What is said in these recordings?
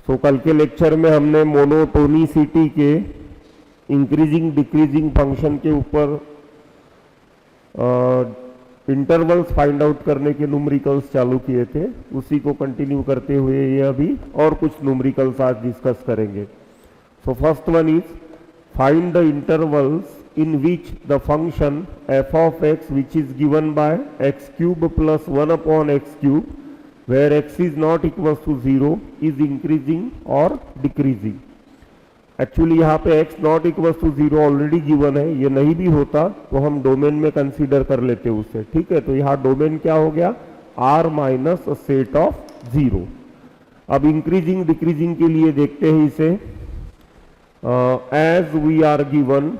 तो कल के लेक्चर में हमने मोनोटोनिसिटी के इंक्रीजिंग डिक्रीजिंग फंक्शन के ऊपर इंटरवल्स फाइंड आउट करने के न्यूमेरिकल्स चालू किए थे। उसी को कंटिन्यू करते हुए ये अभी और कुछ न्यूमेरिकल्स आज डिस्कस करेंगे। So first one is find the intervals in which the function f of x, which is given by x cube plus 1 upon x cube, where x is not equals to 0, is increasing or decreasing. Actually यहाँ पे x not equal to 0 already given है, ये नहीं भी होता तो हम domain में कंसीडर कर लेते उसे। ठीक है, तो यहाँ डोमेन क्या हो गया, r माइनस सेट ऑफ 0। अब इंक्रीजिंग डिक्रीजिंग के लिए देखते हैं इसे। As we are given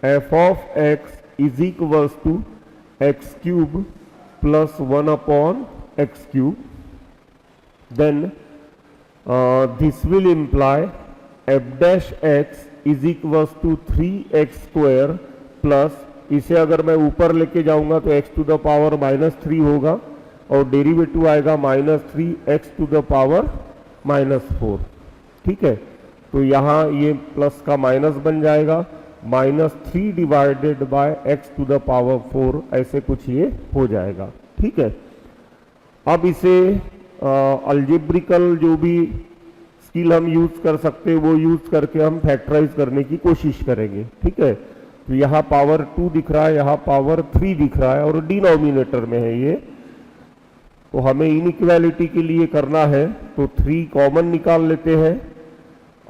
f of x is equals to x cube plus 1 upon x cube, then this will imply f dash x is equals to 3x square plus, इसे अगर मैं ऊपर लेके जाऊंगा तो x to the power -3 होगा और derivative आएगा -3x to the power -4। ठीक है, तो यहाँ ये प्लस का माइनस बन जाएगा, -3 divided by x to the power 4, ऐसे कुछ ये हो जाएगा। ठीक है, अब इसे अलजेब्रिकल जो भी स्किल हम यूज कर सकते हैं वो यूज करके हम फैक्टराइज करने की कोशिश करेंगे। ठीक है, तो यहाँ पावर 2 दिख रहा है, यहाँ पावर 3 दिख रहा है और डिनोमिनेटर में है ये, तो हमें इनइक्वालिटी के लिए करना है तो 3 कॉमन निकाल लेते हैं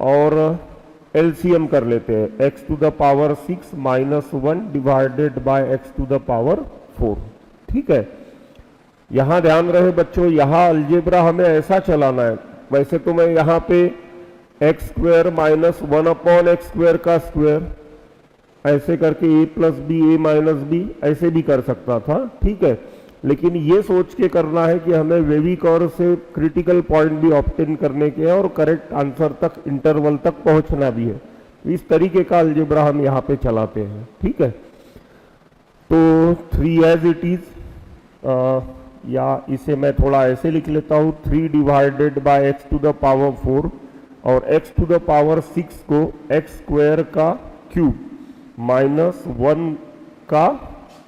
और एलसीएम कर लेते हैं। x to the power 6 minus 1 divided by x to the power 4। ठीक है, यहां ध्यान रहे बच्चों, यहां अलजेब्रा हमें ऐसा चलाना है। वैसे तो मैं यहां पे x square minus 1 upon x square का स्क्वायर ऐसे करके a plus b a minus b ऐसे भी कर सकता था। ठीक है, लेकिन ये सोच के करना है कि हमें वेविक और से क्रिटिकल पॉइंट भी ऑब्टेन करने के हैं और करेक्ट आंसर तक इंटरवल तक पहुंचना भी है। इस तरीके का अलजेब्रा हम यहाँ पे चलाते हैं। ठीक है, तो 3 एज इट इज, या इसे मैं थोड़ा ऐसे लिख लेता हूँ, 3 divided by x to the power 4 और एक्स टू द पावर 6 को एक्स स्क्वायर का क्यूब माइनस 1 का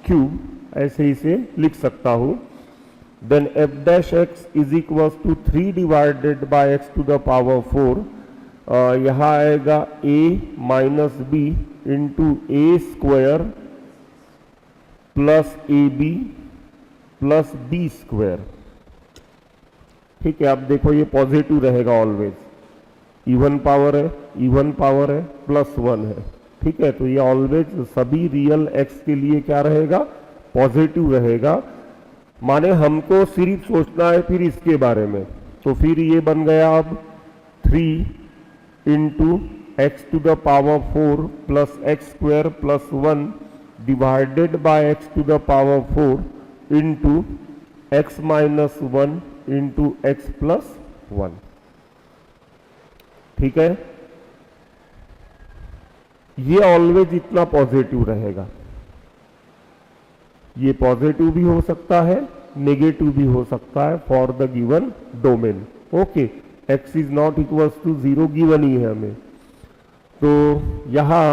क्यूब ऐसे इसे लिख सकता हूं। Then f dash x is equal to 3 divided by x to the power 4, यहाँ आएगा a minus b into a square plus a b plus b square. ठीक है, अब देखो ये पॉजिटिव रहेगा ऑलवेज, इवन पावर है, इवन पावर है, प्लस 1 है। ठीक है, तो ये ऑलवेज सभी रियल x के लिए क्या रहेगा, पॉजिटिव रहेगा। माने हमको सिर्फ सोचना है फिर इसके बारे में, तो फिर ये बन गया अब 3 into x to the power 4 plus x square plus 1 divided by x to the power 4 into x minus 1 into x plus 1। ठीक है, ये ऑलवेज इतना पॉजिटिव रहेगा। ये पॉजिटिव भी हो सकता है, नेगेटिव भी हो सकता है for the given domain. Okay, x is not equal to 0 given ही है हमें। तो यहां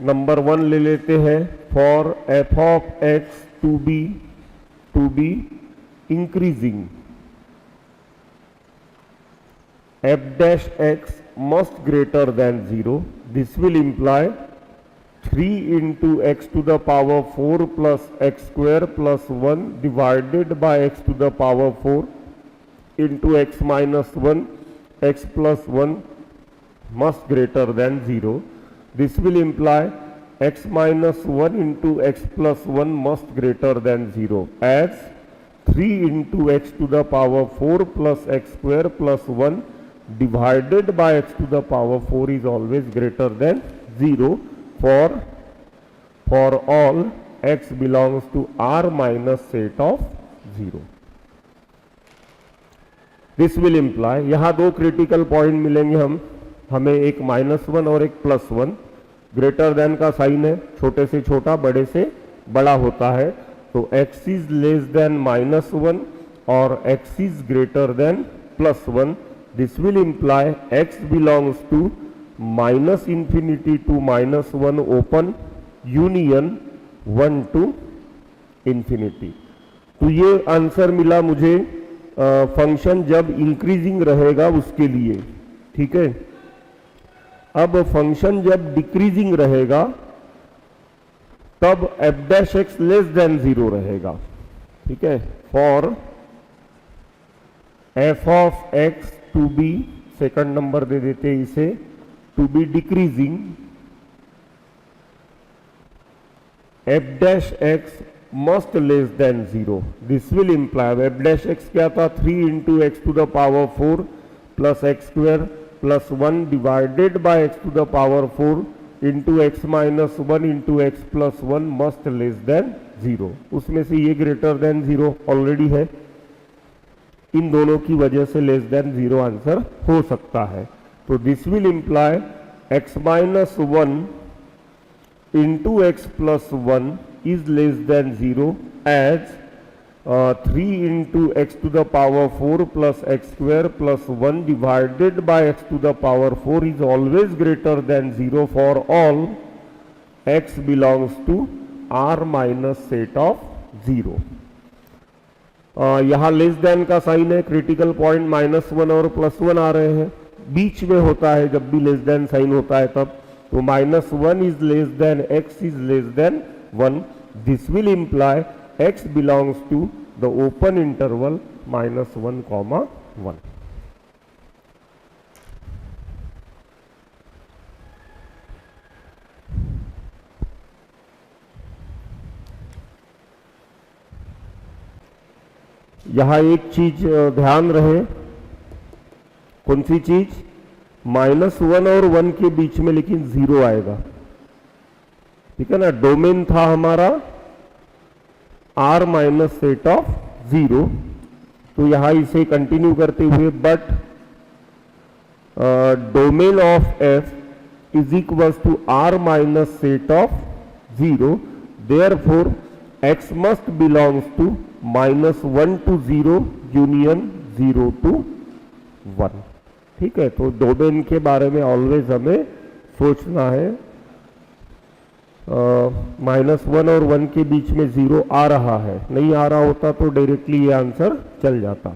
नंबर 1 ले लेते हैं, for f of x to be increasing, f dash x must greater than 0, this will imply 3 into x to the power 4 plus x square plus 1 divided by x to the power 4 into x minus 1 x plus 1 must greater than 0. This will imply x minus 1 into x plus 1 must greater than 0, as 3 into x to the power 4 plus x square plus 1 divided by x to the power 4 is always greater than 0 for all x belongs to R minus set of 0. This will imply, यहाँ दो critical point मिलेंगे हमें एक -1 और एक +1। Greater than का sign है, छोटे से छोटा बड़े से बड़ा होता है, तो x is less than -1 or x is greater than plus 1. This will imply x belongs to minus infinity to minus 1 open union 1 to infinity. तो ये आंसर मिला मुझे फंक्शन जब इंक्रीजिंग रहेगा उसके लिए, ठीक है। अब फंक्शन जब डिक्रीजिंग रहेगा तब f dash x less than 0 रहेगा, ठीक है। For f of x to be, second number दे देते हैं इसे, to be decreasing, f dash x must less than 0. This will imply f dash x क्या था, 3 into x to the power 4 plus x square plus 1 divided by x to the power 4 into x minus 1 into x plus 1 must less than 0. उसमें से ये greater than 0 already है, इन दोनों की वजह से लेस देन 0 आंसर हो सकता है. तो this will imply x minus 1 into x plus 1 is less than 0 as 3 into x to the power 4 plus x square plus 1 divided by x to the power 4 is always greater than 0 for all x belongs to r minus set of 0. यहाँ less than का sign है, critical point -1 और +1 आ रहे हैं, बीच में होता है जब भी लेस देन साइन होता है तब. तो -1 is less than x is less than 1. This will imply x belongs to the open interval -1, 1. यहां एक चीज ध्यान रहे, कौन सी चीज, -1 और 1 के बीच में लेकिन 0 आएगा, ठीक है ना. डोमेन था हमारा r माइनस सेट ऑफ 0. तो यहां इसे कंटिन्यू करते हुए but domain of f is equals to r minus set of 0. Therefore x must belongs to -1 to 0 union 0 to 1. ठीक है, तो डोमेन के बारे में ऑलवेज हमें सोचना है. -1 और 1 के बीच में 0 आ रहा है, नहीं आ रहा होता तो डायरेक्टली ये आंसर चल जाता.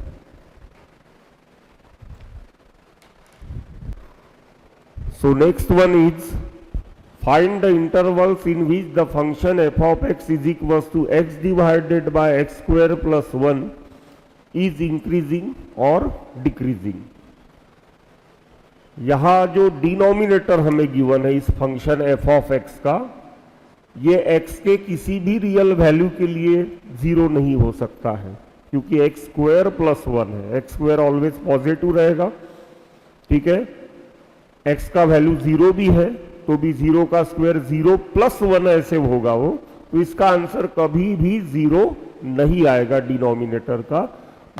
So next one is find the intervals in which the function f of x is equals to x divided by x square plus 1 is increasing और डिक्रीजिंग. यहां जो डिनोमिनेटर हमें गिवन है इस फंक्शन एफ ऑफ एक्स का, ये x के किसी भी रियल वैल्यू के लिए 0 नहीं हो सकता है, क्योंकि एक्स स्क्वायर प्लस 1 है. एक्स स्क्वायर ऑलवेज पॉजिटिव रहेगा, ठीक है. x का वैल्यू 0 भी है तो भी 0 का स्क्वायर 0 प्लस 1 ऐसे होगा वो, तो इसका आंसर कभी भी 0 नहीं आएगा डिनोमिनेटर का.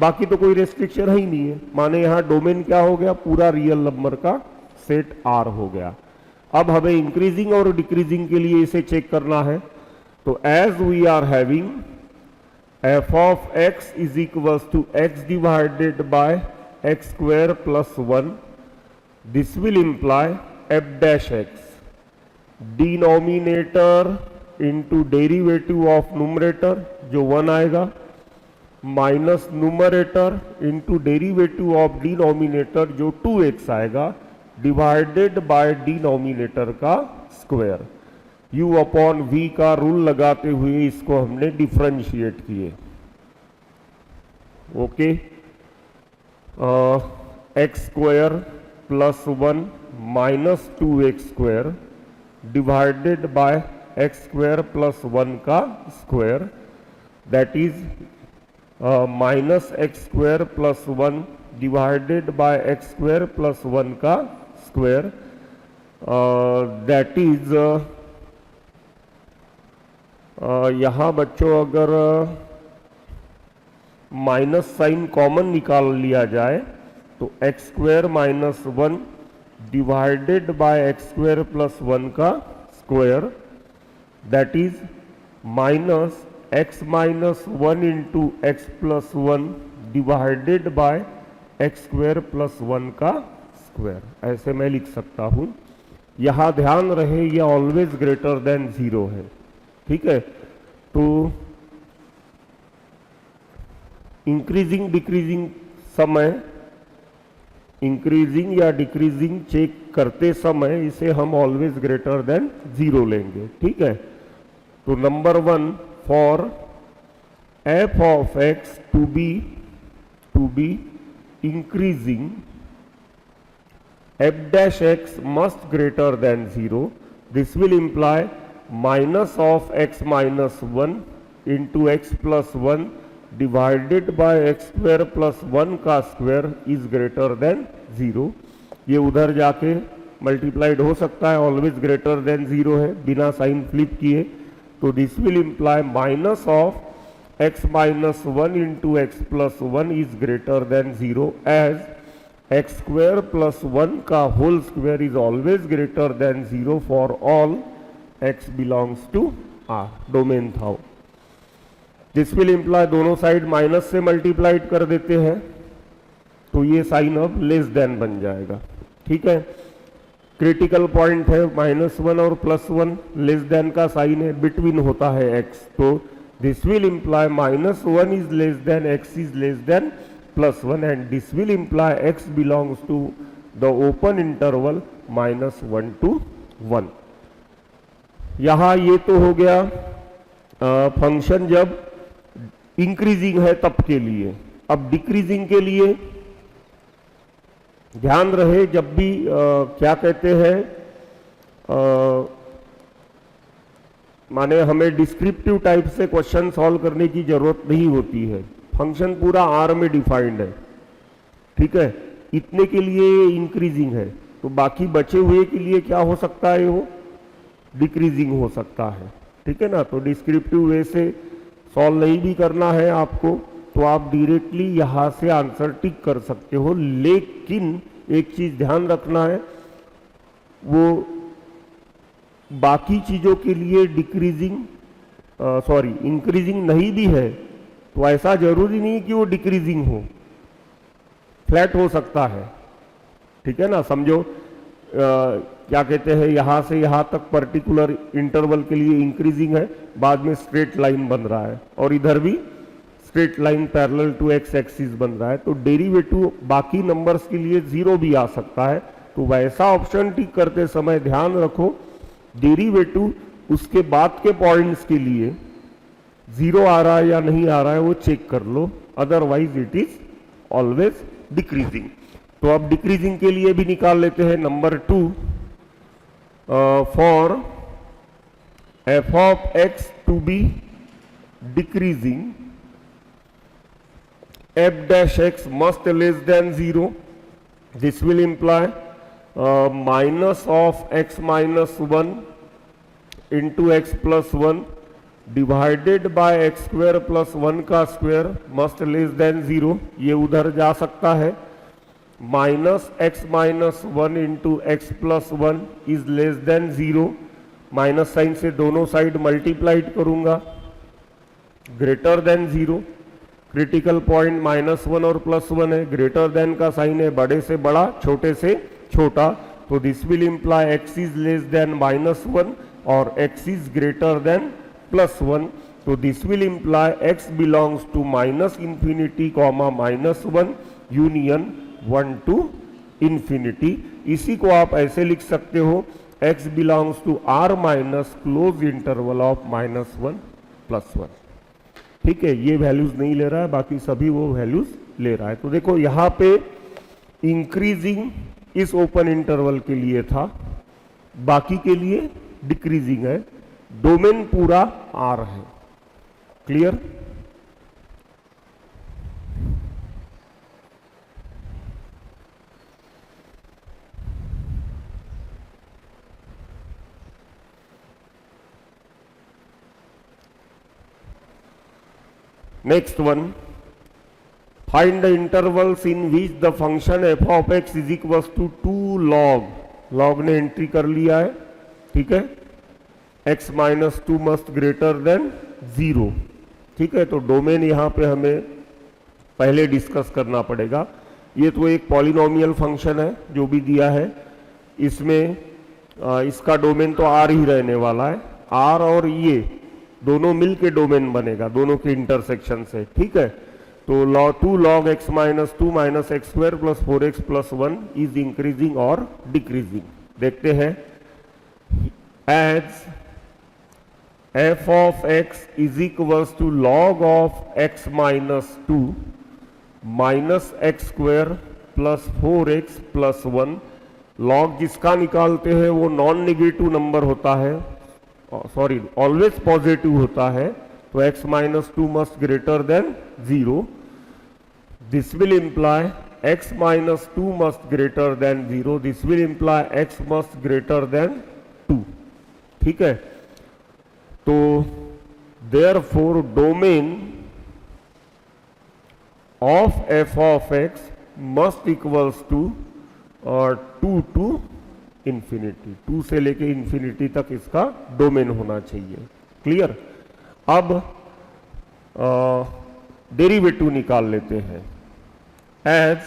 बाकी तो कोई रेस्ट्रिक्शन ही नहीं है. माने यहां डोमेन क्या हो गया, पूरा रियल नंबर का सेट R हो गया. अब हमें इंक्रीजिंग और डिक्रीजिंग के लिए इसे चेक करना है. तो as we are having f of x is equals to x divided by x square plus 1, this will imply f dash x denominator into derivative of numerator जो 1 आएगा, minus numerator into derivative of denominator जो 2x आएगा, divided by denominator का square. u upon v का rule लगाते हुए इसको हमने डिफरेंशिएट किए. Okay, x square plus 1 minus 2x square divided by x square plus 1 का square, that is minus x square plus 1 divided by x square plus 1 का square, that is यहां बच्चों अगर माइनस साइन कॉमन निकाल लिया जाए तो x square minus 1 divided by x square plus 1 का square, that is minus x minus 1 into x plus 1 divided by x square plus 1 का स्क्वायर, ऐसे मैं लिख सकता हूं। यहां ध्यान रहे ये ऑलवेज ग्रेटर देन 0 है, ठीक है। तो इंक्रीजिंग डिक्रीजिंग समय, इंक्रीजिंग या डिक्रीजिंग चेक करते समय इसे हम ऑलवेज ग्रेटर देन 0 लेंगे, ठीक है। तो number 1, for f of x to be increasing f dash x must greater than 0. This will imply minus of x minus 1 into x plus 1 divided by x square plus 1 का square is greater than 0. ये उधर जाके multiplied हो सकता है, always greater than 0 है बिना sign flip किए। तो this will imply minus of x minus 1 into x plus 1 is greater than 0 as x square plus 1 का whole square is always greater than 0 for all x belongs to R, domain था। This will imply, दोनों side minus से multiplied कर देते हैं तो ये sign अब लेस देन बन जाएगा, ठीक है। क्रिटिकल पॉइंट है -1 और +1, लेस देन का साइन है, बिटवीन होता है x, तो this will imply -1 is less than x is less than +1 and this will imply x belongs to the open interval -1 to 1। यहां ये तो हो गया फंक्शन जब इंक्रीजिंग है तब के लिए। अब डिक्रीजिंग के लिए ध्यान रहे, जब भी क्या कहते हैं, माने हमें डिस्क्रिप्टिव टाइप से क्वेश्चन सॉल्व करने की जरूरत नहीं होती है, फंक्शन पूरा आर में डिफाइंड है, ठीक है। इतने के लिए इंक्रीजिंग है, तो बाकी बचे हुए के लिए क्या हो सकता है, वो डिक्रीजिंग हो सकता है, ठीक है ना। तो डिस्क्रिप्टिव वे से सॉल्व नहीं भी करना है आपको तो आप डायरेक्टली यहां से आंसर टिक कर सकते हो। लेकिन एक चीज ध्यान रखना है, वो बाकी चीजों के लिए इंक्रीजिंग नहीं भी है तो ऐसा जरूरी नहीं कि वो डिक्रीजिंग हो, फ्लैट हो सकता है, ठीक है ना। समझो क्या कहते हैं, यहां से यहां तक पर्टिकुलर इंटरवल के लिए इंक्रीजिंग है, बाद में स्ट्रेट लाइन बन रहा है और इधर भी straight line parallel to x axis बन रहा है, तो डेरिवेटिव बाकी नंबर्स के लिए 0 भी आ सकता है। तो वैसा ऑप्शन टिक करते समय ध्यान रखो डेरिवेटिव उसके बाद के पॉइंट्स के लिए 0 आ रहा है या नहीं आ रहा है वो चेक कर लो, otherwise it is always decreasing. तो अब डिक्रीजिंग के लिए भी निकाल लेते हैं। Number 2, for f of x to be decreasing f dash x must less than 0. This will imply minus of x minus 1 into x plus 1 divided by x square plus 1 का square must less than 0. ये उधर जा सकता है। Minus x minus 1 into x plus 1 is less than 0. Minus sign से दोनों side multiplied करूंगा, greater than 0। Critical point -1 और +1 है, ग्रेटर देन का साइन है, बड़े से बड़ा छोटे से छोटा, तो this will imply x is less than -1 और x इज ग्रेटर देन +1। तो this will imply x belongs to -∞, -1 union 1 to ∞। इसी को आप ऐसे लिख सकते हो, x belongs to R minus closed interval of -1 +1, ठीक है। ये वैल्यूज नहीं ले रहा है, बाकी सभी वो वैल्यूज ले रहा है। तो देखो यहां पे इंक्रीजिंग इस ओपन इंटरवल के लिए था, बाकी के लिए डिक्रीजिंग है, डोमेन पूरा आर है। Clear? Next one, find the intervals in which the function f of x is equals to 2 log। log ने एंट्री कर लिया है, ठीक है। x minus 2 must greater than 0, ठीक है। तो डोमेन यहां पे हमें पहले डिस्कस करना पड़ेगा। ये तो एक पॉलिनोमियल फंक्शन है जो भी दिया है, इसमें इसका डोमेन तो आर ही रहने वाला है। आर और ये दोनों मिल के डोमेन बनेगा, दोनों के इंटरसेक्शन से, ठीक है। तो two log x minus two minus x square plus 4x plus 1 is increasing और डिक्रीजिंग। देखते हैं, as f of x is equals to log of x minus 2 minus x square plus 4x plus 1। Log जिसका निकालते हैं वो non negative number होता है, sorry always positive होता है, तो x minus 2 must greater than 0। This will imply x minus 2 must greater than 0, this will imply x must greater than 2, ठीक है। तो therefore domain of f of x must equals to 2 to infinity, 2 से लेके infinity तक इसका domain होना चाहिए। Clear. अब डेरिवेटिव निकाल लेते हैं। As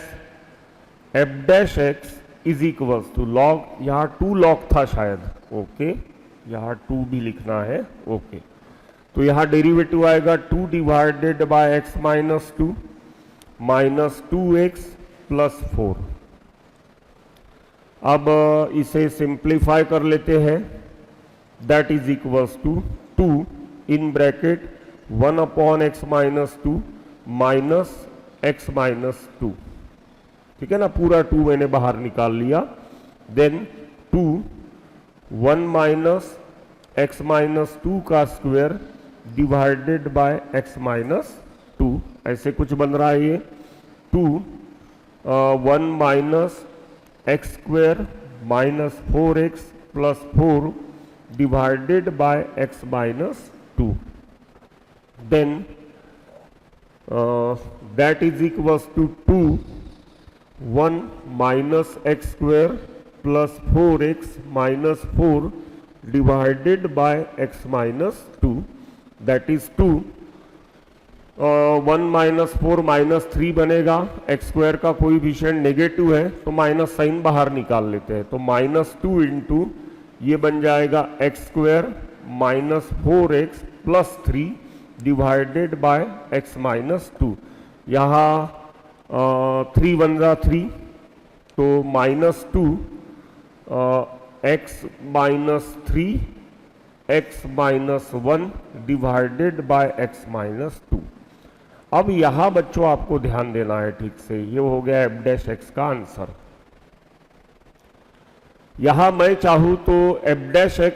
f dash x is equals to log, यहां 2 लॉग था शायद, ओके, यहां 2 भी लिखना है, ओके। तो यहां डेरिवेटिव आएगा 2 divided by x minus 2 minus 2x plus 4। अब इसे सिंप्लीफाई कर लेते हैं, that is equals to 2 in bracket 1 upon x minus 2 minus x minus 2, ठीक है ना। पूरा 2 मैंने बाहर निकाल लिया। देन 2 1 माइनस एक्स माइनस 2 का square divided by x minus 2, ऐसे कुछ बन रहा है ये। 2 1 minus x square minus 4x plus 4 divided by x minus 2। Then that is equals to 2 1 minus x square plus 4x minus 4 divided by x minus 2, that is 2 1 minus 4 minus 3 बनेगा। X square का कोई विषय negative है तो minus sign बाहर निकाल लेते हैं, तो माइनस 2 इंटू ये बन जाएगा x square minus 4x plus 3 divided by x minus 2। यहाँ 3 बन रहा 3, तो minus 2 x minus 3 x minus 1 divided by x minus 2। अब यहां बच्चों आपको ध्यान देना है ठीक से, ये हो गया f डैश x का आंसर। यहां मैं चाहूं तो f डैश x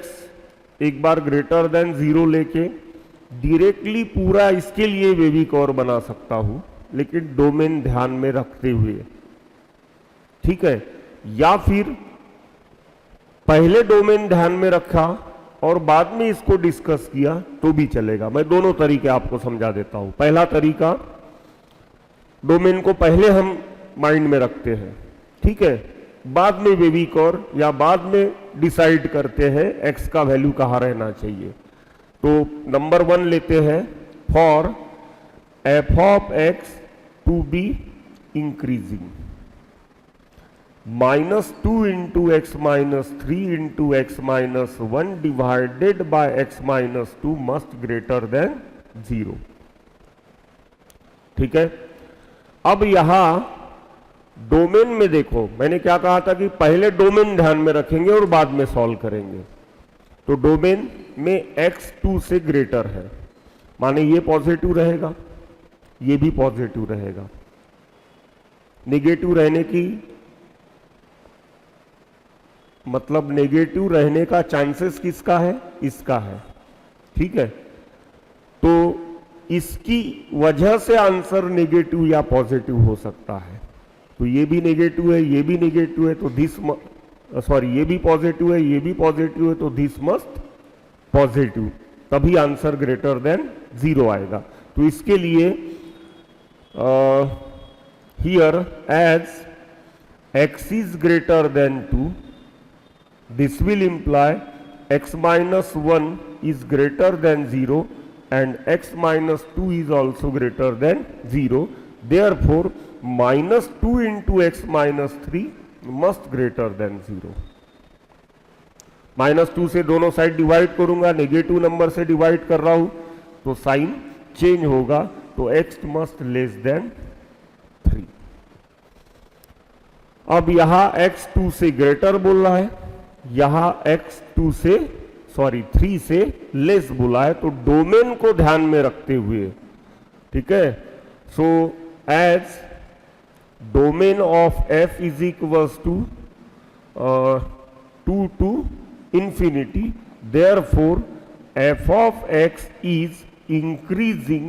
एक बार ग्रेटर देन 0 लेके डायरेक्टली पूरा इसके लिए वेविक और बना सकता हूं, लेकिन डोमेन ध्यान में रखते हुए, ठीक है। या फिर पहले डोमेन ध्यान में रखा और बाद में इसको डिस्कस किया तो भी चलेगा। मैं दोनों तरीके आपको समझा देता हूं। पहला तरीका, डोमेन को पहले हम माइंड में रखते हैं, ठीक है, बाद में वेविक और या बाद में डिसाइड करते हैं x का वैल्यू कहां रहना चाहिए। तो नंबर 1 लेते हैं, for f of x to be increasing minus 2 into x minus 3 into x minus 1 divided by x minus 2 must greater than 0, ठीक है। अब यहां डोमेन में देखो, मैंने क्या कहा था कि पहले डोमेन ध्यान में रखेंगे और बाद में सॉल्व करेंगे। तो डोमेन में x 2 से ग्रेटर है, माने ये पॉजिटिव रहेगा, ये भी पॉजिटिव रहेगा। नेगेटिव रहने की मतलब नेगेटिव रहने का चांसेस किसका है? इसका है, ठीक है। तो इसकी वजह से आंसर नेगेटिव या पॉजिटिव हो सकता है। तो ये भी नेगेटिव है, ये भी नेगेटिव है, तो दिस सॉरी ये भी पॉजिटिव है, ये भी पॉजिटिव है, तो दिस मस्ट पॉजिटिव, तभी आंसर ग्रेटर देन 0 आएगा। तो इसके लिए here as x is greater than 2, this will imply x minus 1 is greater than 0 and x minus 2 is also greater than 0. Therefore -2 into x minus 3 must greater than 0। -2 से दोनों side divide करूंगा, negative number से divide कर रहा हूं तो sign change होगा, तो x मस्ट लेस देन 3। अब यहां x 2 से ग्रेटर बोल रहा है, यहां x 3 से लेस बोला है, तो डोमेन को ध्यान में रखते हुए, ठीक है, so as domain of f is equals to 2 to infinity, therefore f of x is increasing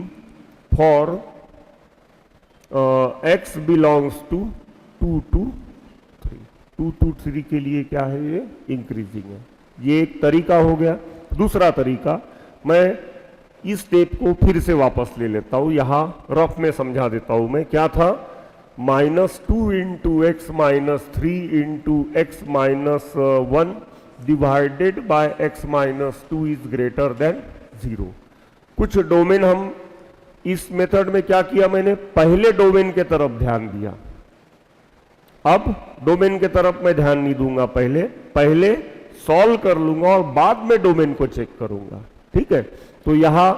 for x belongs to 2 to 3। 2 to 3 के लिए क्या है, ये इंक्रीजिंग है। ये एक तरीका हो गया। दूसरा तरीका, मैं इस स्टेप को फिर से वापस ले लेता हूं, यहां रफ में समझा देता हूं मैं। क्या था, -2 into x minus 3 into x minus 1 divided by x minus 2 is greater than 0। कुछ डोमेन हम इस मेथड में क्या किया, मैंने पहले डोमेन के तरफ ध्यान दिया, अब डोमेन के तरफ मैं ध्यान नहीं दूंगा, पहले सॉल्व कर लूंगा और बाद में डोमेन को चेक करूंगा, ठीक है। तो यहां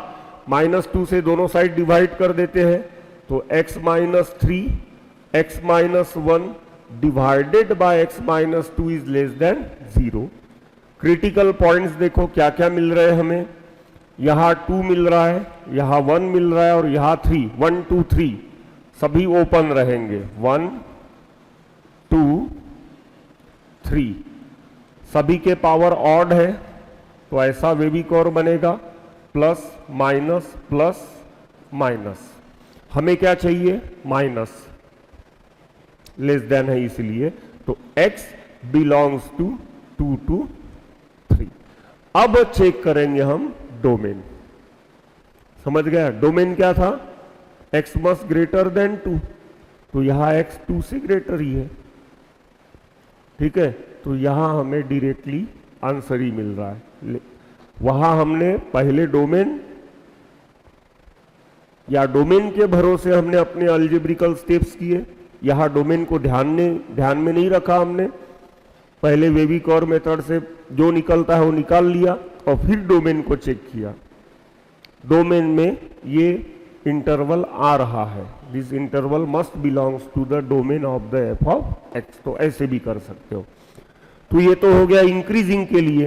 -2 से दोनों साइड डिवाइड कर देते हैं, तो x minus 3 x minus 1 divided by x minus 2 is less than 0। Critical points देखो क्या क्या मिल रहे हैं हमें, यहां 2 मिल रहा है, यहां 1 मिल रहा है और यहां 3, 1 2 3 सभी ओपन रहेंगे, 1 2 3 सभी के पावर ऑड है, तो ऐसा वेविकोर बनेगा, प्लस माइनस। हमें क्या चाहिए, माइनस, लेस देन है इसलिए, तो x बिलोंग्स टू 2 to 3। अब चेक करेंगे हम डोमेन, समझ गया, डोमेन क्या था, x मस्ट ग्रेटर देन 2, तो यहां x 2 से ग्रेटर ही है, ठीक है। तो यहां हमें डायरेक्टली आंसर ही मिल रहा है। वहां हमने पहले डोमेन या डोमेन के भरोसे हमने अपने अलजेब्रिकल स्टेप्स किए, यहां डोमेन को ध्यान में नहीं रखा हमने, पहले वेविकोर मेथड से जो निकलता है वो निकाल लिया और फिर डोमेन को चेक किया। डोमेन में ये इंटरवल आ रहा है, this interval must belongs to the domain of the f of x, तो ऐसे भी कर सकते हो। तो ये तो हो गया इंक्रीजिंग के लिए।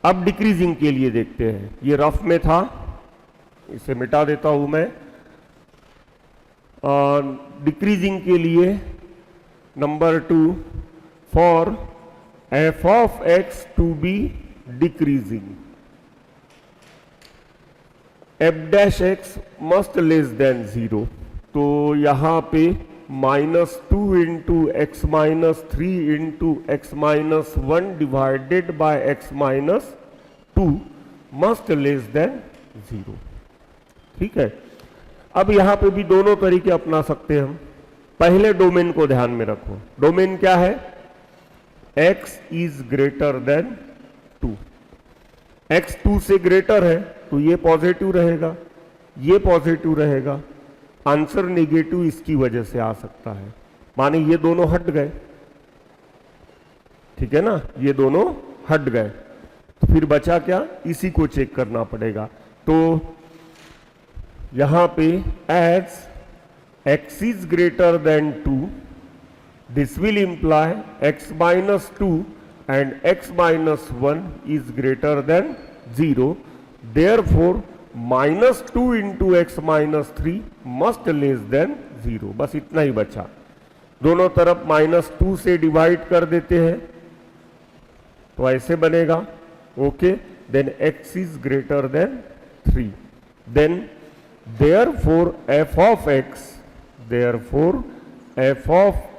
अब डिक्रीजिंग के लिए देखते हैं, ये रफ में था, इसे मिटा देता हूं मैं। डिक्रीजिंग के लिए number 2, for f of x to be decreasing, f dash x must less than 0। तो यहां पे -2 into x minus 3 into x minus 1 divided by x minus 2 must less than 0, ठीक है। अब यहां पे भी दोनों तरीके अपना सकते हैं हम। पहले डोमेन को ध्यान में रखो, डोमेन क्या है, x is greater than 2, x 2 से ग्रेटर है तो ये पॉजिटिव रहेगा, ये पॉजिटिव रहेगा, आंसर नेगेटिव इसकी वजह से आ सकता है, माने ये दोनों हट गए, ठीक है ना, ये दोनों हट गए, तो फिर बचा क्या, इसी को चेक करना पड़ेगा। तो यहां पे as x is greater than 2, this will imply x minus 2 and x minus 1 is greater than 0, therefore minus 2 into x minus 3 must less than 0। बस इतना ही बचा, दोनों तरफ -2 से डिवाइड कर देते हैं तो ऐसे बनेगा, okay, then x is greater than 3, then therefore f of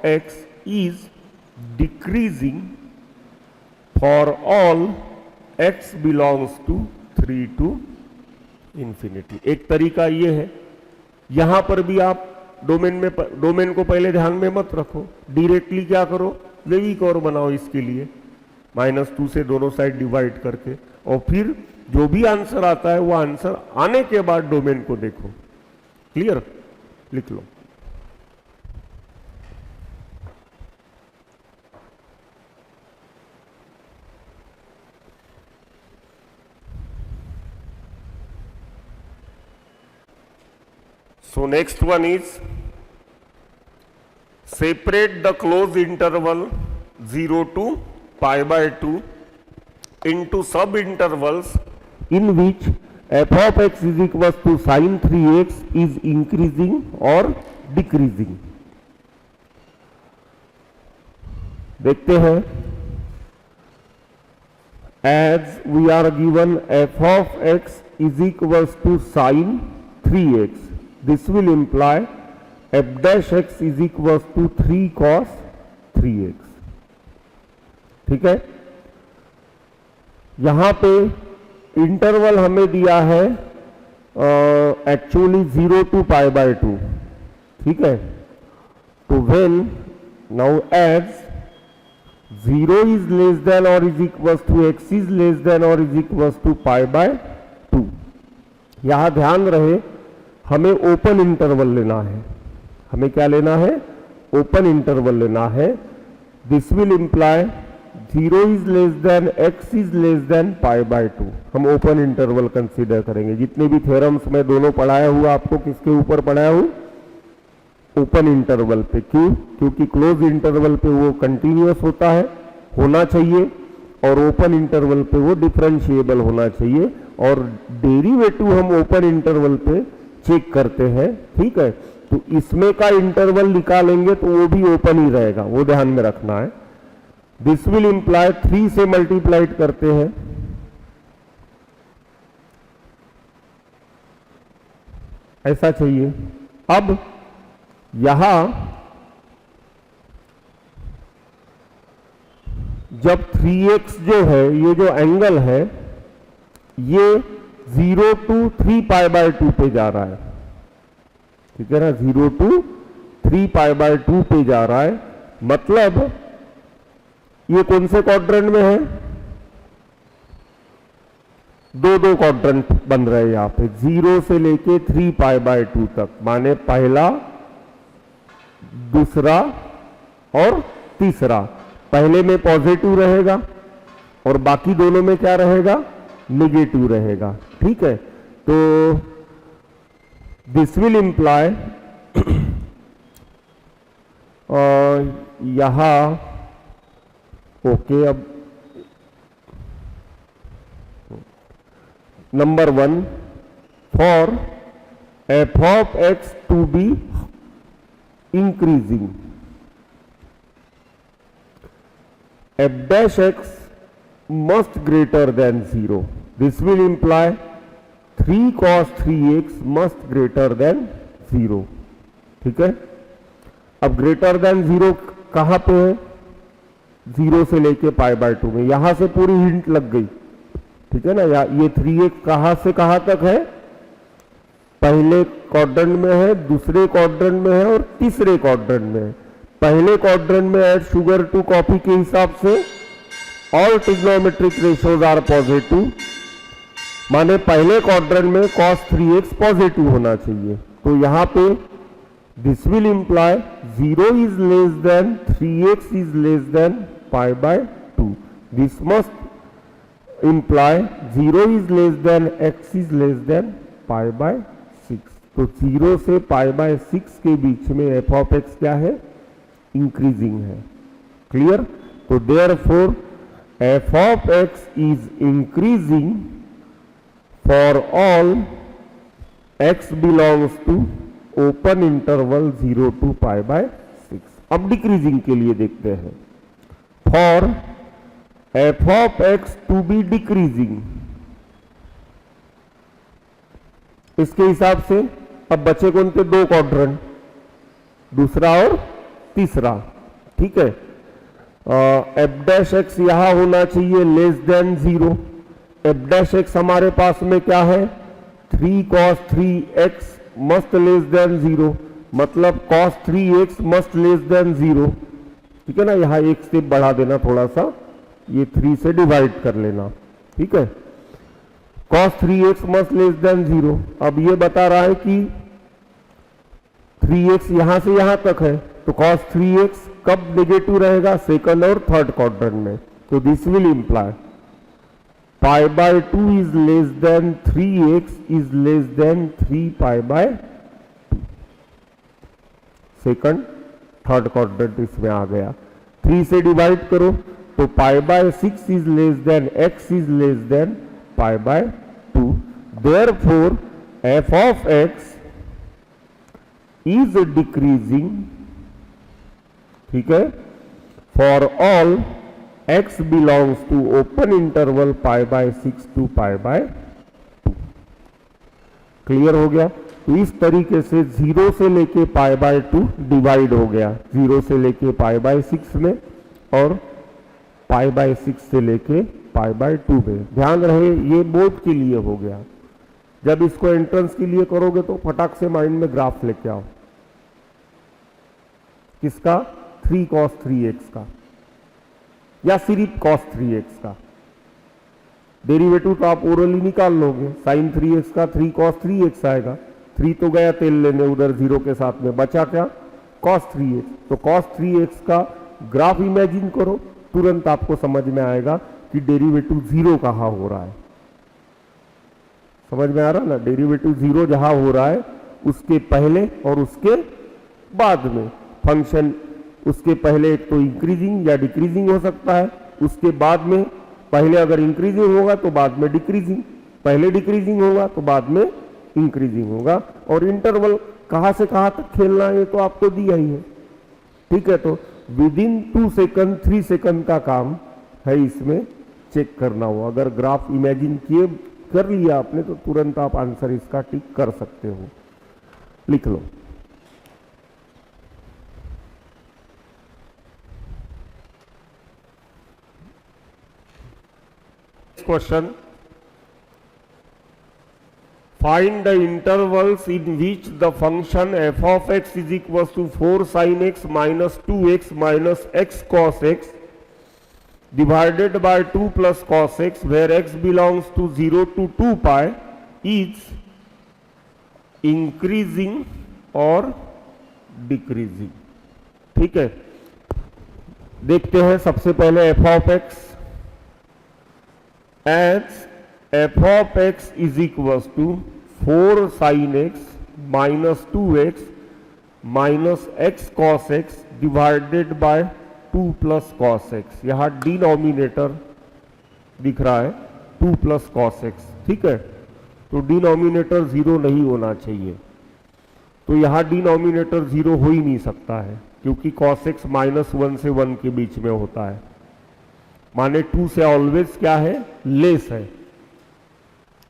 x is decreasing for all x belongs to 3 to infinity। एक तरीका ये है, यहां पर भी आप डोमेन को पहले ध्यान में मत रखो, डायरेक्टली क्या करो, वेविकोर बनाओ इसके लिए, -2 से दोनों साइड डिवाइड करके, और फिर जो भी आंसर आता है वो आंसर आने के बाद डोमेन को देखो, क्लियर। लिख लो। So next one is separate the closed interval 0 to pi by 2 into sub intervals in which f of x is equals to sin 3x is increasing or decreasing। देखते हैं, as we are given f of x is equals to sin 3x, this will imply f dash x is equals to 3 cos 3x। ठीक है, यहां पे interval हमें दिया है actually 0 to pi by 2। ठीक है, तो when now as 0 is less than or is equals to x is less than or is equals to pi by 2, यहां ध्यान रहे हमें ओपन इंटरवल लेना है। हमें क्या लेना है? ओपन इंटरवल लेना है। This will imply 0 is less than x is less than pi by 2। हम ओपन इंटरवल कंसीडर करेंगे। जितने भी थ्योरम्स मैं दोनों पढ़ाया हुआ आपको किसके ऊपर पढ़ाया हूं? ओपन इंटरवल पे। क्यों? क्योंकि क्लोज इंटरवल पे वो कंटिन्यूअस होता है, होना चाहिए, और ओपन इंटरवल पे वो डिफरेंशिएबल होना चाहिए, और डेरिवेटिव हम ओपन इंटरवल पे चेक करते हैं। ठीक है, तो इसमें का इंटरवल निकालेंगे तो वो भी ओपन ही रहेगा, वो ध्यान में रखना है। दिस विल इंप्लाई 3 से मल्टीप्लाइड करते हैं, ऐसा चाहिए। अब यहां जब 3x जो है, ये जो एंगल है, ये 0 to 3 पाई बाय 2 पे जा रहा है। ठीक है ना, 0 to 3 पाई बाय 2 पे जा रहा है। मतलब ये कौन से क्वाड्रेंट में है? दो क्वाड्रेंट बन रहे हैं यहां पे, 0 से लेके 3 पाई बाय 2 तक, माने पहला, दूसरा और तीसरा। पहले में पॉजिटिव रहेगा और बाकी दोनों में क्या रहेगा? नेगेटिव रहेगा। ठीक है, तो दिस विल इंप्लाई यहां ओके। अब number 1, for f of x to be increasing, f dash x must greater than 0. This will imply 3 cos 3x must greater than 0. ठीक है, अब ग्रेटर देन 0 कहां पे है? 0 से लेके पाई बाय 2 में। यहां से पूरी हिंट लग गई। ठीक है ना, ये 3x कहां से कहां तक है? पहले क्वाड्रेंट में है, दूसरे क्वाड्रेंट में है और तीसरे क्वाड्रेंट में है। पहले क्वाड्रेंट में एड शुगर टू कॉफी के हिसाब से all trigonometric ratios are positive, माने पहले क्वाड्रेंट में cos 3x पॉजिटिव होना चाहिए। तो यहां पे this will imply 0 is less than 3x is less than pi by 2। This must imply 0 is less than x is less than pi by 6। तो 0 से पाई बाय 6 के बीच में f ऑफ x क्या है? इंक्रीजिंग है। क्लियर? तो therefore f of x is increasing for all x belongs to open interval 0 to pi by 6। अब decreasing के लिए देखते हैं। For f of x to be decreasing, इसके हिसाब से अब बचे कौन थे? 2 क्वाड्रेंट, दूसरा और तीसरा। ठीक है, f डैश एक्स यहां होना चाहिए less than 0। f dash x हमारे पास में क्या है? 3 cos 3x must less than 0, मतलब cos 3x must less than 0। ठीक है ना, यहां एक स्टेप बढ़ा देना थोड़ा सा, ये 3 से डिवाइड कर लेना। ठीक है, cos 3x must less than 0। अब ये बता रहा है कि 3x यहां से यहां तक है, तो cos 3x कब नेगेटिव रहेगा? सेकंड और थर्ड क्वाड्रेंट में। तो this will imply pi by 2 is less than 3x is less than 3 pi by 2। Second third quadrant इसमें आ गया। 3 से डिवाइड करो तो pi by 6 is less than x is less than pi by 2। Therefore f of x is decreasing, ठीक है, for all x belongs to open interval pi by 6 to pi by 2। Clear हो गया? तो इस तरीके से 0 से लेके पाई बाय 2 डिवाइड हो गया, 0 से लेके पाई बाय 6 में और पाई बाय 6 से लेके पाई बाय 2 में। ध्यान रहे ये बोर्ड के लिए हो गया। जब इसको एंट्रेंस के लिए करोगे तो फटाक से माइंड में ग्राफ लेके आओ। किसका? 3 cos 3x का या सिर्फ cos 3x का। डेरिवेटिव तो आप ओरली निकाल लोगे। sin 3x का 3 cos 3x आएगा। 3 तो गया तेल लेने उधर 0 के साथ में, बचा क्या? cos 3x। तो cos 3x का ग्राफ इमेजिन करो, तुरंत आपको समझ में आएगा कि डेरिवेटिव 0 कहाँ हो रहा है। समझ में आ रहा ना? डेरिवेटिव 0 जहां हो रहा है उसके पहले और उसके बाद में फंक्शन, उसके पहले एक तो इंक्रीजिंग या डिक्रीजिंग हो सकता है, उसके बाद में पहले अगर इंक्रीजिंग होगा तो बाद में डिक्रीजिंग, पहले डिक्रीजिंग होगा तो बाद में इंक्रीजिंग होगा। और इंटरवल कहां से कहां तक खेलना है ये तो आपको दिया ही है, ठीक है। तो विद इन 2 सेकंड 3 सेकंड का काम है इसमें चेक करना हो। अगर ग्राफ इमेजिन किए कर लिया आपने तो तुरंत आप आंसर इसका टिक कर सकते हो। लिख लो। Question, find the intervals in which the function f of x is equals to 4 sin x minus 2x minus x cos x divided by 2 plus cos x, where x belongs to 0 to 2 pi is increasing or decreasing। ठीक है, देखते हैं सबसे पहले f of x as f of x is equals to 4 sin x minus 2x minus x cos x divided by 2 plus cos x। यहां denominator दिख रहा है 2 plus cos x, ठीक है। तो डिनोमिनेटर 0 नहीं होना चाहिए, तो यहां डिनोमिनेटर 0 हो ही नहीं सकता है क्योंकि cos x -1 से 1 के बीच में होता है, माने 2 से ऑलवेज क्या है? लेस है,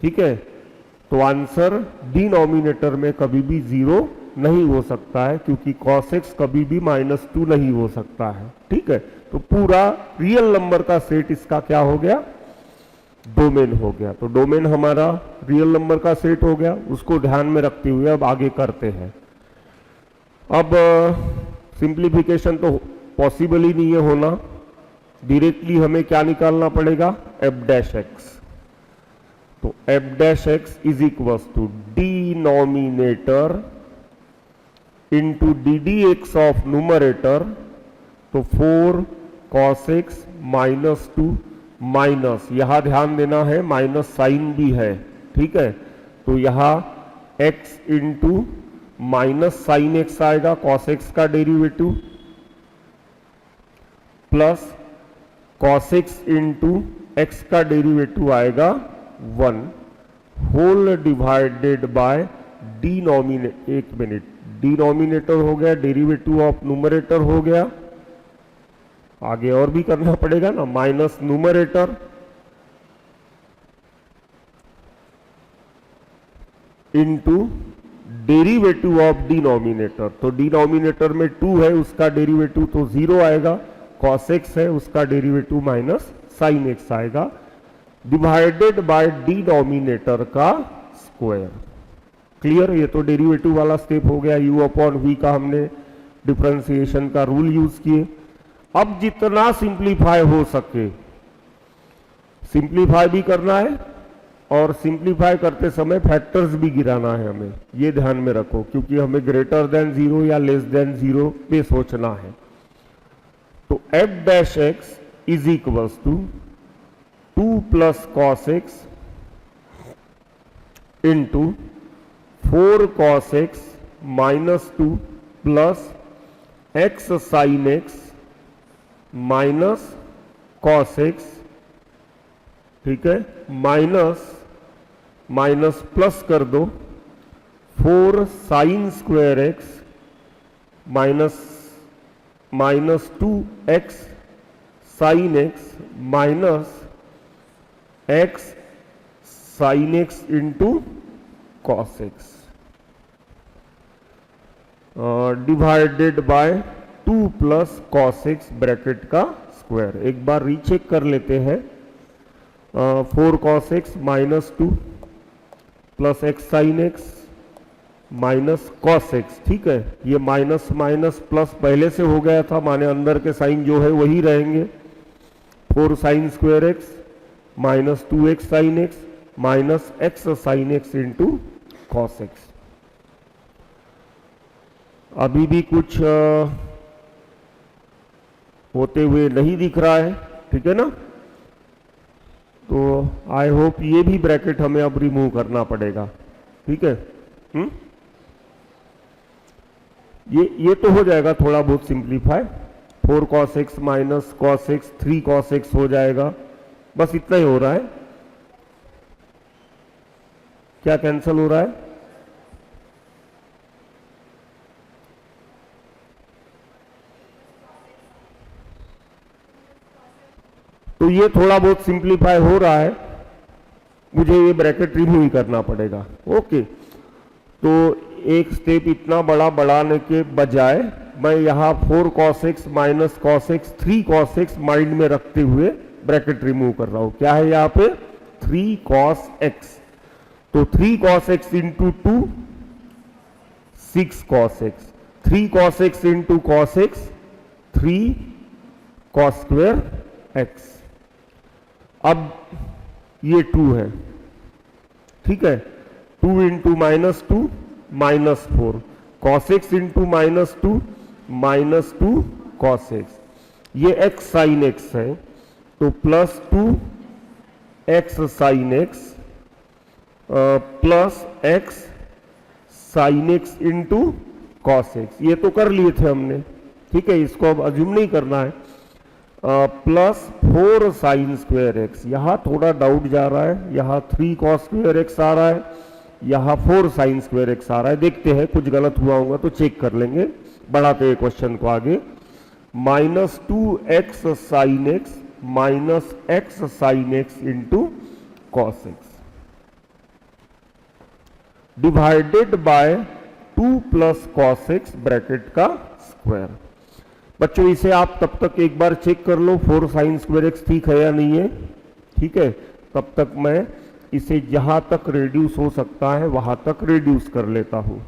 ठीक है। तो आंसर डिनोमिनेटर में कभी भी 0 नहीं हो सकता है क्योंकि cos x कभी भी -2 नहीं हो सकता है, ठीक है। तो पूरा रियल नंबर का सेट इसका क्या हो गया? डोमेन हो गया। तो डोमेन हमारा रियल नंबर का सेट हो गया, उसको ध्यान में रखते हुए अब आगे करते हैं। अब सिंप्लीफिकेशन तो पॉसिबल ही नहीं है होना, डायरेक्टली हमें क्या निकालना पड़ेगा? f dash x. तो f dash x is equals to denominator into d d x of numerator. तो 4 cos x माइनस 2 माइनस, यहां ध्यान देना है माइनस साइन भी है, ठीक है। तो यहां x into minus sine x आएगा, cos x का derivative, plus cos x into x का डेरिवेटिव आएगा 1 होल डिवाइडेड बाय डिनोमिनेटर। एक मिनट, डिनोमिनेटर हो गया, डेरिवेटिव ऑफ न्यूमरेटर हो गया, आगे और भी करना पड़ेगा ना, minus numerator into derivative of denominator. तो डिनोमिनेटर में 2 है, उसका डेरिवेटिव तो 0 आएगा, cos x है उसका डेरिवेटिव माइनस साइन x आएगा, डिवाइडेड बाय डिनोमिनेटर का स्क्वायर। क्लियर? ये तो डेरिवेटिव वाला स्टेप हो गया। u अपॉन v का हमने डिफरेंशिएशन का रूल यूज किए। अब जितना सिंप्लीफाई हो सके सिंप्लीफाई भी करना है और सिंप्लीफाई करते समय फैक्टर्स भी गिराना है हमें, ये ध्यान में रखो, क्योंकि हमें ग्रेटर देन 0 या लेस देन 0 पे सोचना है। तो f dash x is equals to 2 plus cos x into 4 cos x minus 2 plus x sine x minus cos x, ठीक है, माइनस प्लस कर दो 4 sine square x minus 2 x sine x minus x sine x into cos x divided by 2 plus cos x bracket का square. एक बार recheck कर लेते हैं। 4 cos x minus 2 plus x sine x minus cos x, ठीक है, ये minus minus plus पहले से हो गया था, माने अंदर के साइन जो है वही रहेंगे। 4 sine square x minus 2 x sine x minus x sine x into cos x. अभी भी कुछ होते हुए नहीं दिख रहा है, ठीक है ना? तो आई होप ये भी ब्रैकेट हमें अब रिमूव करना पड़ेगा, ठीक है। ये तो हो जाएगा थोड़ा बहुत simplify. 4 cos x minus cos x 3 cos x हो जाएगा, बस इतना ही हो रहा है। क्या कैंसल हो रहा है? तो ये थोड़ा बहुत सिंप्लीफाई हो रहा है, मुझे ये ब्रैकेट रिमूव ही करना पड़ेगा। ओके, तो एक स्टेप इतना बड़ा बढ़ाने के बजाय मैं यहाँ 4 cos x minus cos x 3 cos x mind में रखते हुए ब्रैकेट रिमूव कर रहा हूं। क्या है यहाँ पे? 3 cos x। तो 3 cos x into 2 6 cos x, 3 cos x into cos x 3 cos square x। अब ये 2 है, ठीक है, 2 into minus 2 minus 4 cos x into minus 2 minus 2 cos x, ये x साइन x है, तो plus 2 x sine x plus x sine x into cos x। ये तो कर लिए थे हमने, ठीक है, इसको अब अज्यूम नहीं करना है। प्लस 4 साइन स्क्वायर एक्स, यहां थोड़ा डाउट जा रहा है, यहां 3 cos स्क्वायर एक्स आ रहा है, यहां 4 साइन स्क्वायर एक्स आ रहा है। देखते हैं कुछ गलत हुआ होगा तो चेक कर लेंगे। बढ़ाते हैं क्वेश्चन को आगे। Minus 2x sign x minus x sine x into cos x divided by 2 plus cos x bracket का स्क्वायर। बच्चों इसे आप तब तक एक बार चेक कर लो 4 साइन स्क्वायर एक्स ठीक है या नहीं है, ठीक है। तब तक मैं इसे जहां तक रिड्यूस हो सकता है वहां तक रिड्यूस कर लेता हूं।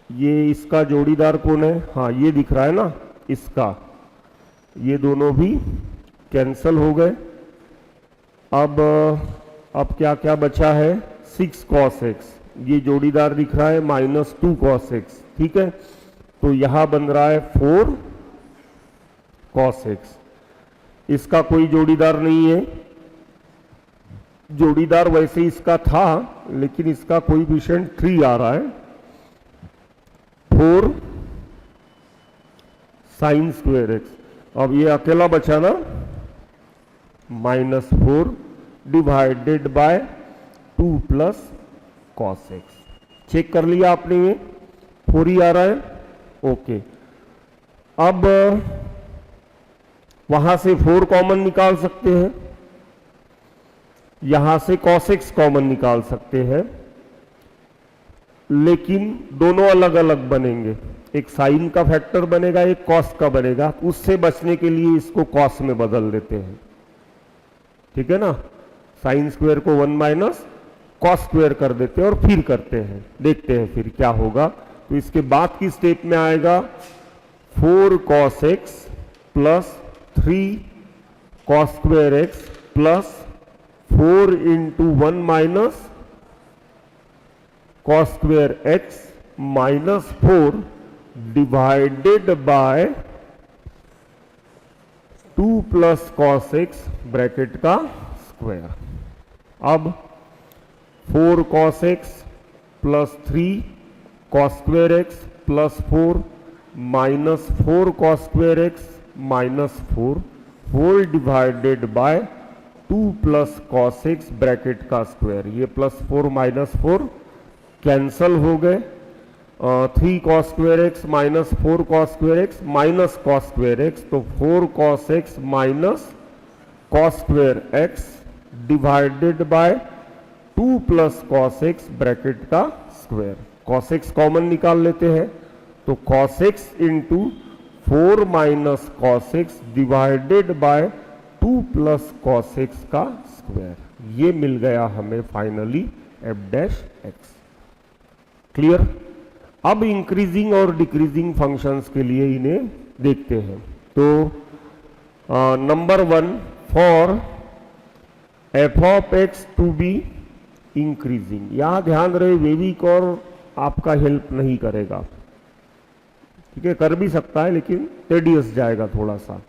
ये इसका जोड़ीदार कौन है? हाँ, ये दिख रहा है ना, इसका, ये दोनों भी कैंसल हो गए। अब क्या क्या बचा है? 6 cos x, ये जोड़ीदार दिख रहा है, माइनस 2 cos x, ठीक है। तो यहां बन रहा है 4 cos x। इसका कोई जोड़ीदार नहीं है, जोड़ीदार वैसे इसका था लेकिन इसका कोएफिशिएंट 3 आ रहा है। 4 साइन स्क्वायर एक्स, अब ये अकेला बचा ना, minus 4 divided by 2 plus cos x. Check कर लिया आपने, ये 4 ही आ रहा है, ओके। अब वहां से 4 कॉमन निकाल सकते हैं, यहां से cos x कॉमन निकाल सकते हैं, लेकिन दोनों अलग अलग बनेंगे। एक साइन का फैक्टर बनेगा, एक cos का बनेगा। उससे बचने के लिए इसको cos में बदल देते हैं, ठीक है ना। साइन स्क्वायर को 1 माइनस cos स्क्वायर कर देते हैं और फिर करते हैं, देखते हैं फिर क्या होगा। तो इसके बाद की स्टेप में आएगा 4 cos x plus 3 cos square x plus 4 into 1 minus cos square x minus 4 divided by 2 plus cos x bracket का स्क्वायर। अब 4 cos x plus 3 cos square x plus 4 minus 4 cos square x minus 4 whole divided by 2 plus cos x bracket का square. ये plus 4 minus 4 cancel हो गए। 3 cos square x minus 4 cos square x minus cos square x, तो 4 cos x minus cos square x divided by 2 plus cos x bracket का square. Cos x common निकाल लेते हैं, तो cos x into 4 minus cos x divided by 2 plus cos x का square. ये मिल गया हमें finally F dash x. Clear. अब इंक्रीजिंग और डिक्रीजिंग फंक्शंस के लिए इन्हें देखते हैं। तो number 1, for f of x to be increasing. यहां ध्यान रहे वेविक और आपका हेल्प नहीं करेगा, ठीक है, कर भी सकता है लेकिन टेडियस जाएगा थोड़ा सा।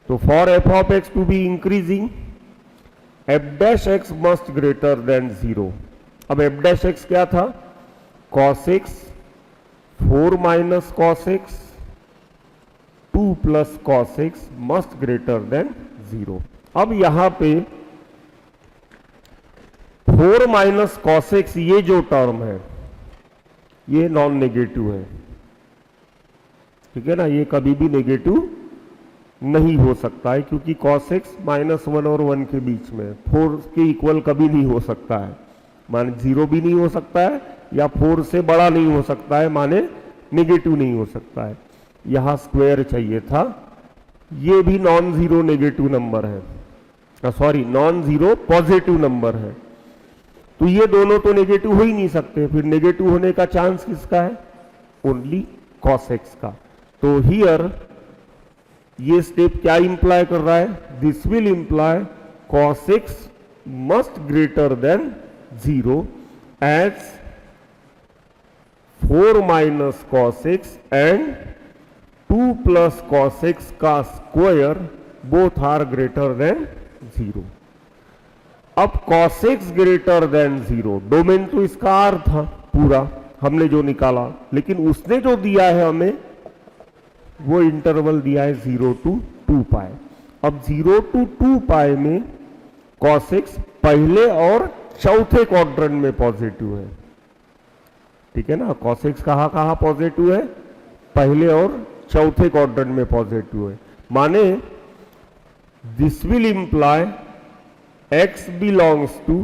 तो for f of x to be increasing f dash x must greater than 0। अब एफ डैश एक्स क्या था? Cos x 4 minus cos x 2 plus cos x must greater than 0। अब यहां पे 4 माइनस कॉस एक्स ये जो टर्म है ये नॉन नेगेटिव है, ठीक है ना, ये कभी भी नेगेटिव नहीं हो सकता है क्योंकि cos x -1 और 1 के बीच में 4 के इक्वल कभी नहीं हो सकता है, माने 0 भी नहीं हो सकता है या 4 से बड़ा नहीं हो सकता है, माने नेगेटिव नहीं हो सकता है। यहां स्क्वायर चाहिए था। ये भी नॉन जीरो नेगेटिव नंबर है, sorry non zero positive number है, तो ये दोनों तो नेगेटिव हो ही नहीं सकते। फिर नेगेटिव होने का चांस किसका है? ओनली cos x का। तो हियर ये स्टेप क्या इंप्लाई कर रहा है? This will imply cos x must greater than 0 as 4 minus cos x and 2 plus cos x का square both are greater than 0। अब cos x greater than 0, domain तो इसका आर था पूरा हमने जो निकाला, लेकिन उसने जो दिया है हमें वो इंटरवल दिया है 0 to 2 पाई। अब 0 to 2 पाई में cos x पहले और चौथे क्वाड्रेंट में पॉजिटिव है, ठीक है ना। cos x कहां पॉजिटिव है? पहले और चौथे क्वाड्रेंट में पॉजिटिव है, माने this will imply x belongs to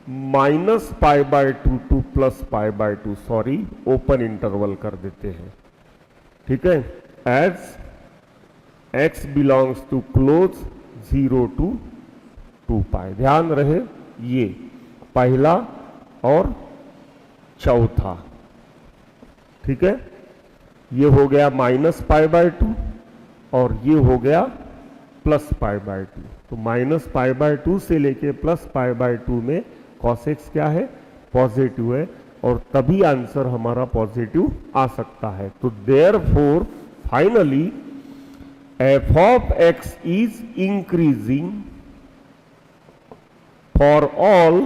-π/2 to +π/2, sorry open interval कर देते हैं, ठीक है, as x belongs to close 0 to 2 pi. ध्यान रहे ये पहला और चौथा, ठीक है, ये हो गया -π/2 और ये हो गया +π/2। तो -π/2 से लेके +π/2 में cos x क्या है? पॉजिटिव है, और तभी आंसर हमारा पॉजिटिव आ सकता है। तो therefore finally f of x is increasing for all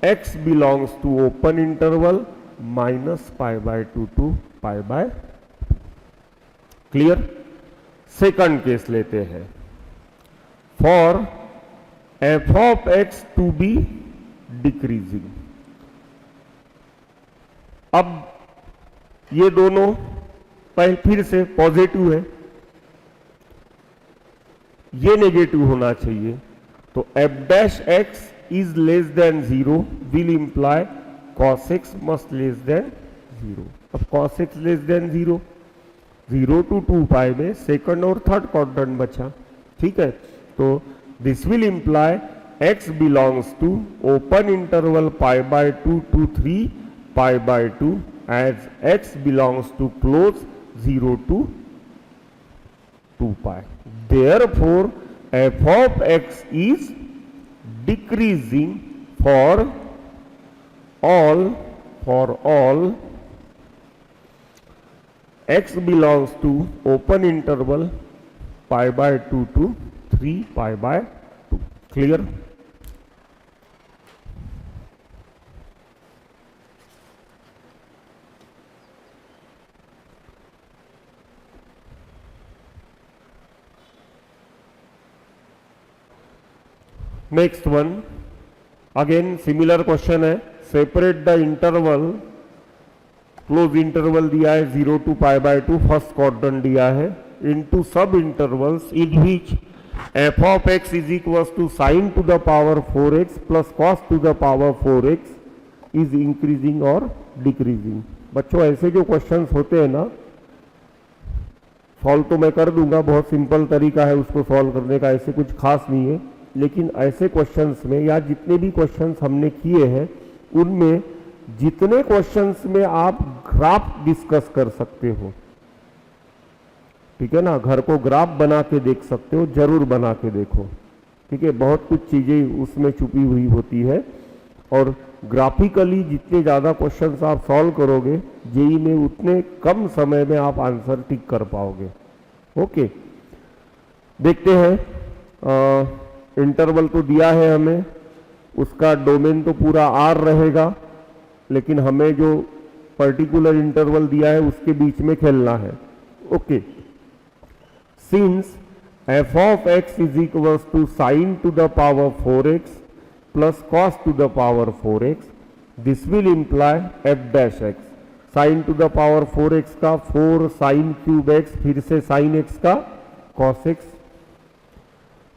x belongs to open interval -π/2 to π/2। Clear. Second case लेते हैं। For f of x to be decreasing. अब ये दोनों फिर से पॉजिटिव है, ये नेगेटिव होना चाहिए, तो f dash x is less than 0 will imply cos x must less than 0। अब cos x less than 0 to 2 pi में सेकंड और थर्ड क्वाड्रेंट बचा, ठीक है। तो this will imply x belongs to open interval π/2 to 3 π/2 as x belongs to close 0 to 2 pi. Therefore f of x is decreasing for all x belongs to open interval pi by 2 to 3 pi by 2. Clear? Next one, again similar question है. Separate the interval, close interval दिया है 0 to pi by 2, first quadrant दिया है, into subintervals in which f of x is equal to sine to the power 4x plus cos to the power 4x is increasing और decreasing. बच्चों ऐसे जो questions होते हैं ना, solve तो मैं कर दूंगा, बहुत सिंपल तरीका है उसको सॉल्व करने का, ऐसे कुछ खास नहीं है. लेकिन ऐसे क्वेश्चंस में या जितने भी क्वेश्चंस हमने किए हैं उनमें जितने क्वेश्चंस में आप ग्राफ डिस्कस कर सकते हो, ठीक है ना, घर को ग्राफ बना के देख सकते हो, जरूर बना के देखो. ठीक है, बहुत कुछ चीजें उसमें छुपी हुई होती है और ग्राफिकली जितने ज़्यादा क्वेश्चंस आप सॉल्व करोगे जेई में उतने कम समय में आप आंसर टिक कर पाओगे. ओके, देखते हैं. इंटरवल तो दिया है हमें, उसका डोमेन तो पूरा आर रहेगा, लेकिन हमें जो पर्टिकुलर इंटरवल दिया है उसके बीच में खेलना है. Okay, since f of x is equal to sine to the power 4x plus cos to the power 4x, this will imply f dash x. Sine to the power 4x का 4 sine cube x, फिर से sine x का cos x,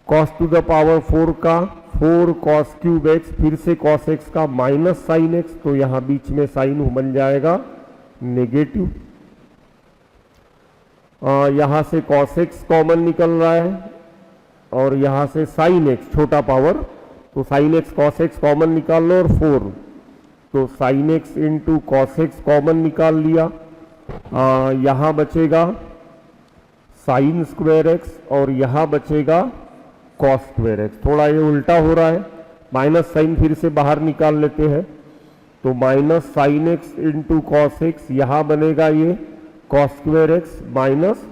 cos to the power 4 का 4 cos cube x, फिर से cos x का minus sine x, तो यहां बीच में साइन बन जाएगा नेगेटिव. यहां से कॉस एक्स कॉमन निकल रहा है और यहां से साइन एक्स छोटा पावर, तो sine x cos x common निकाल लो और 4, तो sign x into cos x common निकाल लिया. यहां बचेगा साइन स्क्वायर एक्स और यहां बचेगा कॉस स्क्वायर एक्स. थोड़ा ये उल्टा हो रहा है, माइनस साइन फिर से बाहर निकाल लेते हैं, तो minus sine x into cos x, यहां बनेगा ये cos square x minus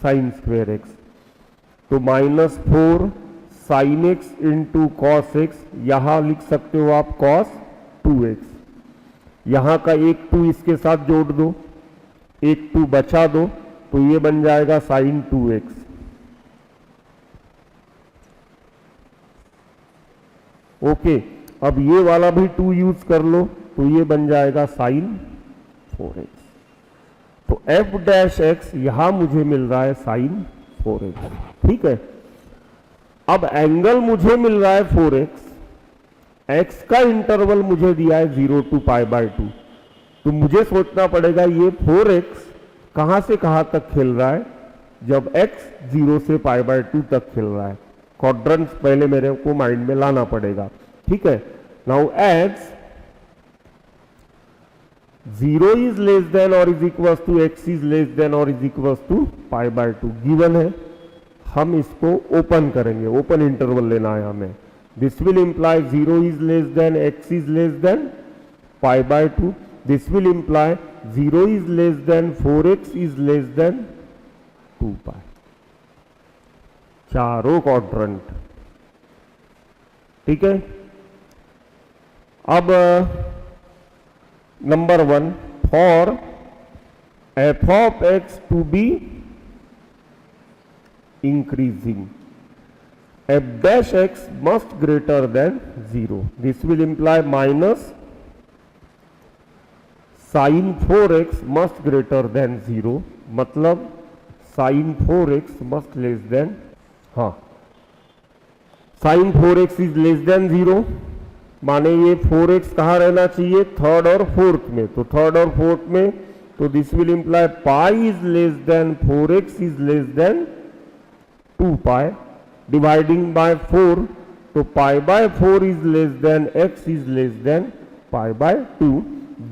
sine square x, तो minus 4 sine x into cos x, यहां लिख सकते हो आप कॉस 2x. यहां का एक 2 इसके साथ जोड़ दो, एक 2 बचा दो, तो ये बन जाएगा साइन 2x. ओके, अब ये वाला भी 2 यूज कर लो, तो ये बन जाएगा साइन 4x. तो f डैश एक्स यहां मुझे मिल रहा है साइन 4x. ठीक है, अब एंगल मुझे मिल रहा है 4x, x का इंटरवल मुझे दिया है 0 टू पाई बाय 2, तो मुझे सोचना पड़ेगा ये 4x कहां से कहां तक खेल रहा है, जब x 0 से पाई बाय 2 तक खेल रहा है. क्वाड्रेंट्स पहले मेरे को माइंड में लाना पड़ेगा. ठीक है, now x 0 is less than और is equal to x is less than और is equal to pi by 2 given है. हम इसको ओपन करेंगे, ओपन इंटरवल लेना है हमें. This will imply 0 is less than x is less than pi by 2. This will imply 0 is less than 4x is less than 2 pi. चारों quadrant. ठीक है, अब number 1, for f of x to be increasing, f dash x must greater than 0. This will imply minus sine 4x must greater than 0, मतलब sine 4x must less than, हाँ, sign 4x is less than 0, माने ये 4x कहाँ रहना चाहिए, third और fourth में, तो थर्ड और फोर्थ में, तो this will imply pi is less than 4x is less than 2 pi, dividing by 4, तो pi bye 4 is less than x is less than pi by 2.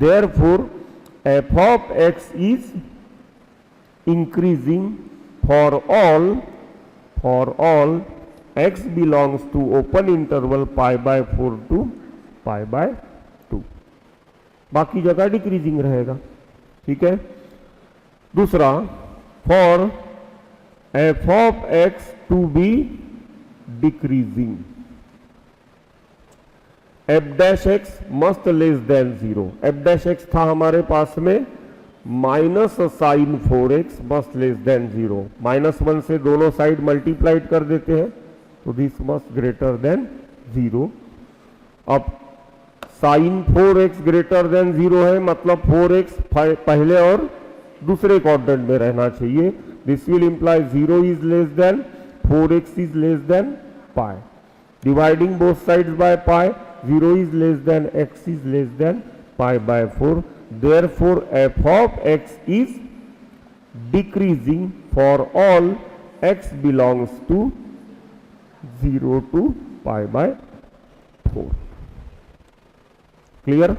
Therefore f of x is increasing for all x belongs to open interval π/4 to π/2। बाकी जगह decreasing रहेगा। ठीक है। दूसरा, फॉर f of x to be decreasing f dash x must less than 0। f dash x था हमारे पास में minus sine 4x must less than 0। -1 से दोनों साइड मल्टीप्लाइड कर देते हैं तो दिस मस्ट ग्रेटर देन 0। अब साइन 4x ग्रेटर देन 0 है, मतलब 4x पहले और दूसरे क्वाड्रेंट में रहना चाहिए। This will imply 0 is less than 4x is less than pi. Dividing both sides by pi, 0 is less than x is less than π/4. Therefore, f of x is decreasing for all x belongs to 0 to π/4. Clear?